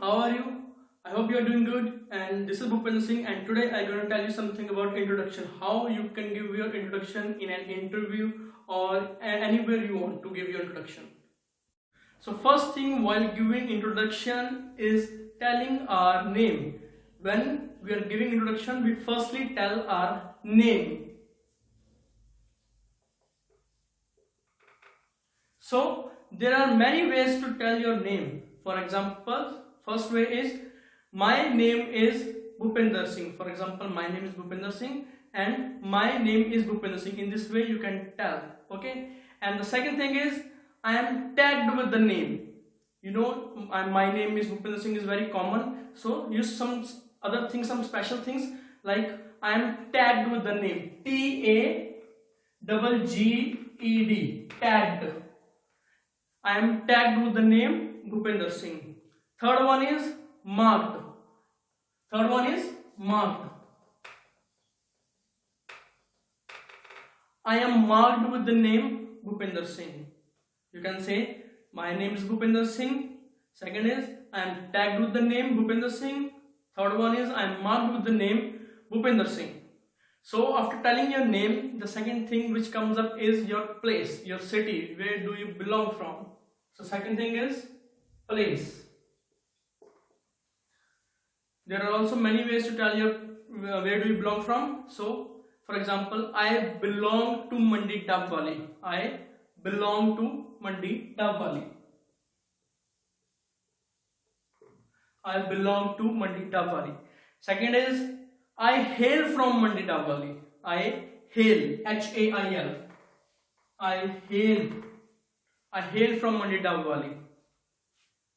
how are you? I hope you are doing good. And this is Bhupinder Singh, and today I'm going to tell you something about introduction. How you can give your introduction in an interview or anywhere you want to give your introduction. So first thing while giving introduction is telling our name. When we are giving introduction, we firstly tell our name. So there are many ways to tell your name. For example, first way is my name is Bhupinder Singh. For example, my name is Bhupinder Singh and my name is Bhupinder Singh. In this way you can tell. Okay. And the second thing is I am tagged with the name. You know, my name is Bhupinder Singh is very common. So use some other things, some special things like I am tagged with the name. T-A-G-G-E-D. Tagged. I am tagged with the name Bhupinder Singh. Third one is marked. Third one is marked. I am marked with the name Bhupinder Singh. You can say my name is Bhupinder Singh. Second is I am tagged with the name Bhupinder Singh. Third one is I am marked with the name Bhupinder Singh. So after telling your name, the second thing which comes up is your place, your city. Where do you belong from? So second thing is place. There are also many ways to tell your where do you belong from. So for example, I belong to Mandi Dabwali. I belong to Mandi Dabwali. I belong to Mandi Dabwali. Second is I hail from Mandi Dabwali. I hail, H-A-I-L. I hail from Mandi Dabwali.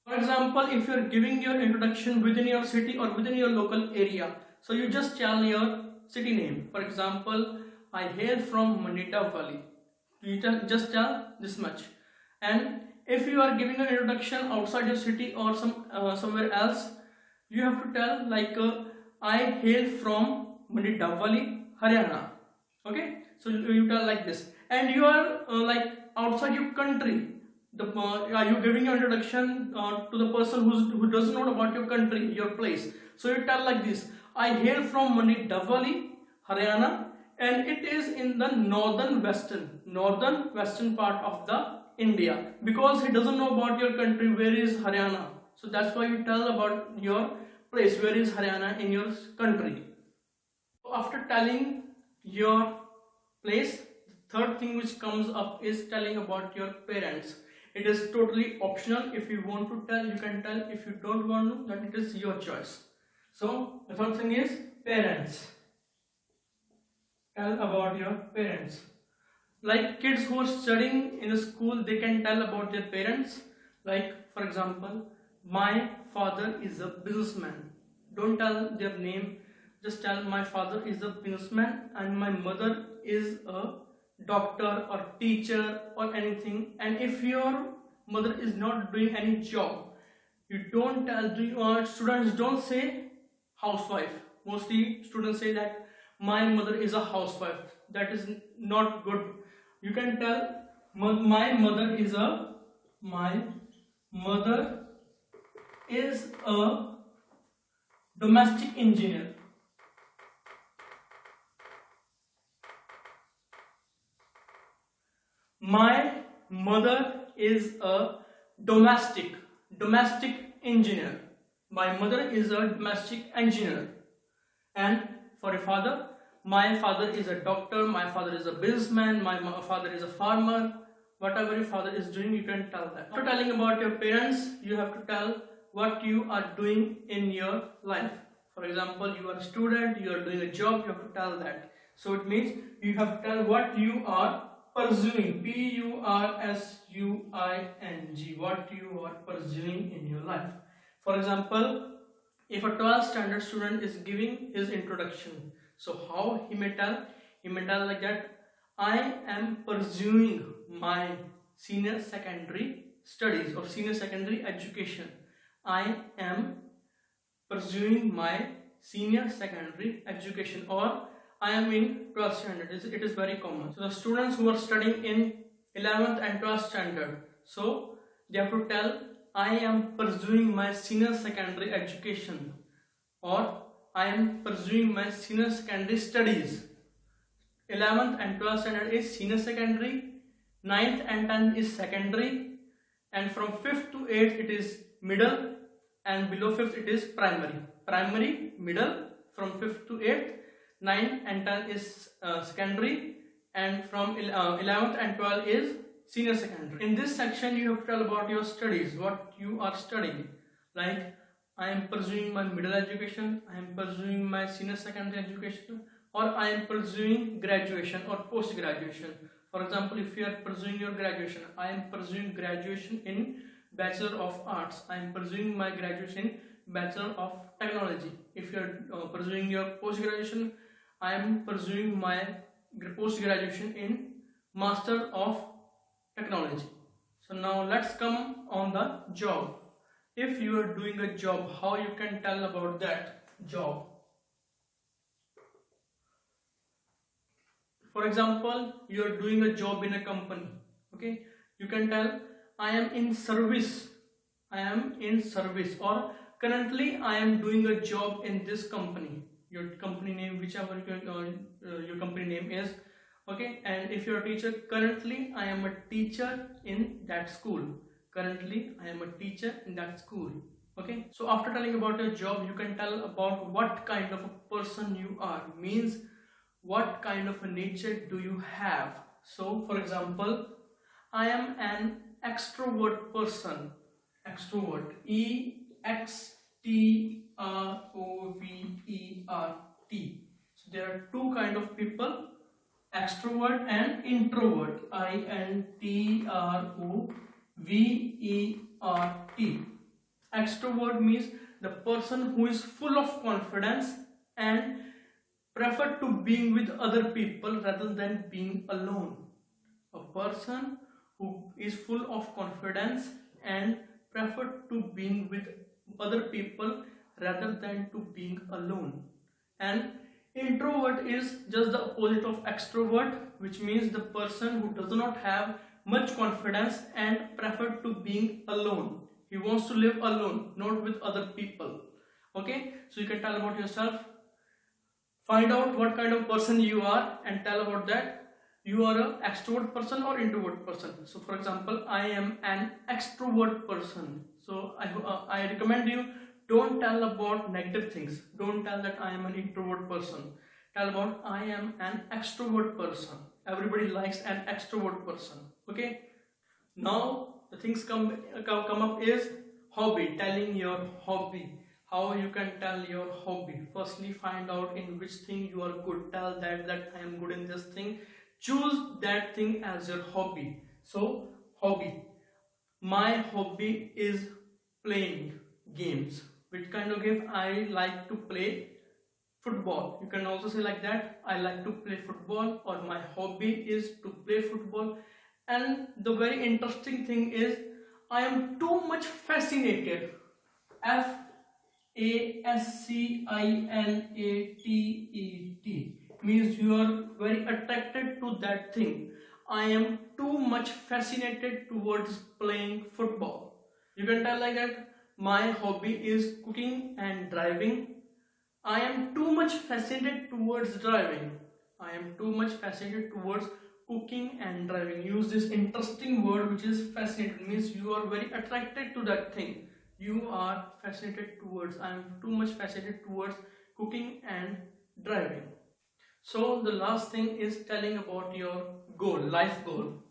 For example, if you are giving your introduction within your city or within your local area, so you just tell your city name. For example, I hail from Mandi Dabwali. You just tell this much. And if you are giving an introduction outside your city or somewhere else, you have to tell like I hail from Mandi Dabwali, Haryana. Okay, so you tell like this. And you are like outside your country. Are you giving your introduction to the person who doesn't know about your country, your place? So you tell like this: I hail from Mandi Dabwali, Haryana, and it is in the northern western part of the India. Because he doesn't know about your country, where is Haryana? So that's why you tell about your place, where is Haryana in your country. So after telling your place, the third thing which comes up is telling about your parents. It is totally optional. If you want to tell, you can tell. If you don't want to, then it is your choice. So the third thing is parents. Tell about your parents. Like kids who are studying in the school, they can tell about their parents. Like for example, my father is a businessman. Don't tell their name. Just tell my father is a businessman and my mother is a doctor or teacher or anything. And if your mother is not doing any job, you don't tell, students don't say housewife. Mostly students say that my mother is a housewife. That is not good. You can tell my mother is a domestic engineer. My mother is a domestic engineer. My mother is a domestic engineer. And for a father, my father is a doctor, my father is a businessman, my father is a farmer. Whatever your father is doing, you can tell that. After telling about your parents, you have to tell what you are doing in your life. For example, you are a student, you are doing a job, you have to tell that. So it means you have to tell what you are pursuing, P-U-R-S-U-I-N-G, what you are pursuing in your life. For example, if a 12th standard student is giving his introduction, so how he may tell? He may tell like that: I am pursuing my senior secondary studies or senior secondary education. I am pursuing my senior secondary education, or I am in 12th standard. It is very common. So the students who are studying in 11th and 12th standard, so they have to tell I am pursuing my senior secondary education, or I am pursuing my senior secondary studies. 11th and 12th standard is senior secondary, 9th and 10th is secondary, and from 5th to 8th it is middle, and below 5th it is primary. Primary, middle, from 5th to 8th, 9th and 10th is secondary, and from 11th and 12th is senior secondary. In this section you have to tell about your studies, what you are studying. Like, I am pursuing my middle education, I am pursuing my senior secondary education, or I am pursuing graduation or post graduation. For example, if you are pursuing your graduation, I am pursuing graduation in Bachelor of Arts, I am pursuing my graduation in Bachelor of Technology. If you are pursuing your post graduation, I am pursuing my post graduation in Master of Technology. So now let's come on the job. If you are doing a job, how you can tell about that job? For example, you are doing a job in a company. Okay, you can tell I am in service. I am in service, or currently I am doing a job in this company. Your company name, whichever your company name is. Okay, and if you are a teacher, currently I am a teacher in that school. Currently I am a teacher in that school. Okay, so after telling about your job, you can tell about what kind of a person you are. Means what kind of a nature do you have. So for example, I am an extrovert person. Extrovert, E-X-T-R-O-V-E-R-T. So there are two kind of people, extrovert and introvert, I-N-T-R-O-V-E-R-T. Extrovert means the person who is full of confidence and prefer to being with other people rather than being alone. A person who is full of confidence and prefer to being with other people rather than to being alone. And introvert is just the opposite of extrovert, which means the person who does not have much confidence and prefer to being alone. He wants to live alone, not with other people. Okay, so you can tell about yourself. Find out what kind of person you are and tell about that. You are an extrovert person or introvert person. So for example, I am an extrovert person. So I recommend you, don't tell about negative things. Don't tell that I am an introvert person. Tell about I am an extrovert person. Everybody likes an extrovert person. Okay. Now the things come up is hobby. Telling your hobby. How you can tell your hobby. Firstly, find out in which thing you are good. Tell that I am good in this thing. Choose that thing as your hobby. So hobby. My hobby is playing games. Which kind of game? I like to play football. You can also say like that, I like to play football, or my hobby is to play football. And the very interesting thing is, I am too much fascinated. F-A-S-C-I-N-A-T-E-T means you are very attracted to that thing. I am too much fascinated towards playing football. You can tell like that, my hobby is cooking and driving. I am too much fascinated towards driving. I am too much fascinated towards cooking and driving. Use this interesting word, which is fascinated, means you are very attracted to that thing. You are fascinated towards, I am too much fascinated towards cooking and driving. So the last thing is telling about your goal, life goal.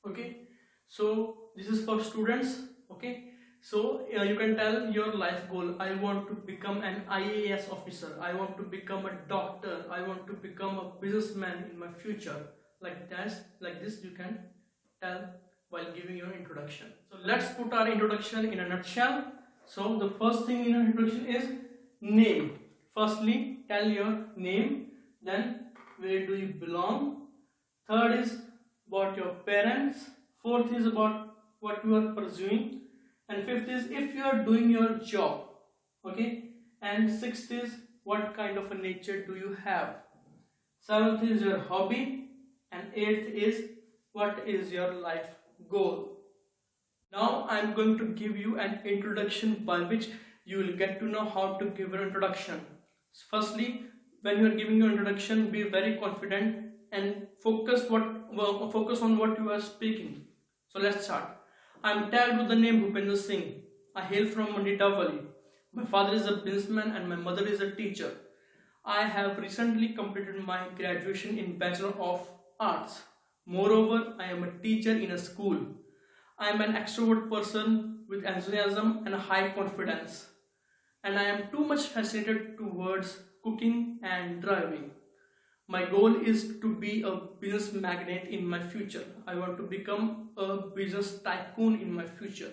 Okay, so this is for students. Okay, so you can tell your life goal. I want to become an IAS officer. I want to become a doctor. I want to become a businessman in my future. Like this you can tell while giving your introduction. So let's put our introduction in a nutshell. So the first thing in our introduction is name. Firstly, tell your name. Then where do you belong? Third is about your parents. Fourth is about what you are pursuing. And fifth is if you are doing your job. Okay. And sixth is what kind of a nature do you have. Seventh is your hobby. And eighth is what is your life goal. Now I am going to give you an introduction by which you will get to know how to give an introduction. Firstly, when you are giving your introduction, be very confident and focus on what you are speaking. So let's start. I am tagged with the name Bhupinder Singh. I hail from Mandita Valley. My father is a businessman and my mother is a teacher. I have recently completed my graduation in Bachelor of Arts. Moreover, I am a teacher in a school. I am an extrovert person with enthusiasm and high confidence. And I am too much fascinated towards cooking and driving. My goal is to be a business magnate in my future. I want to become a business tycoon in my future.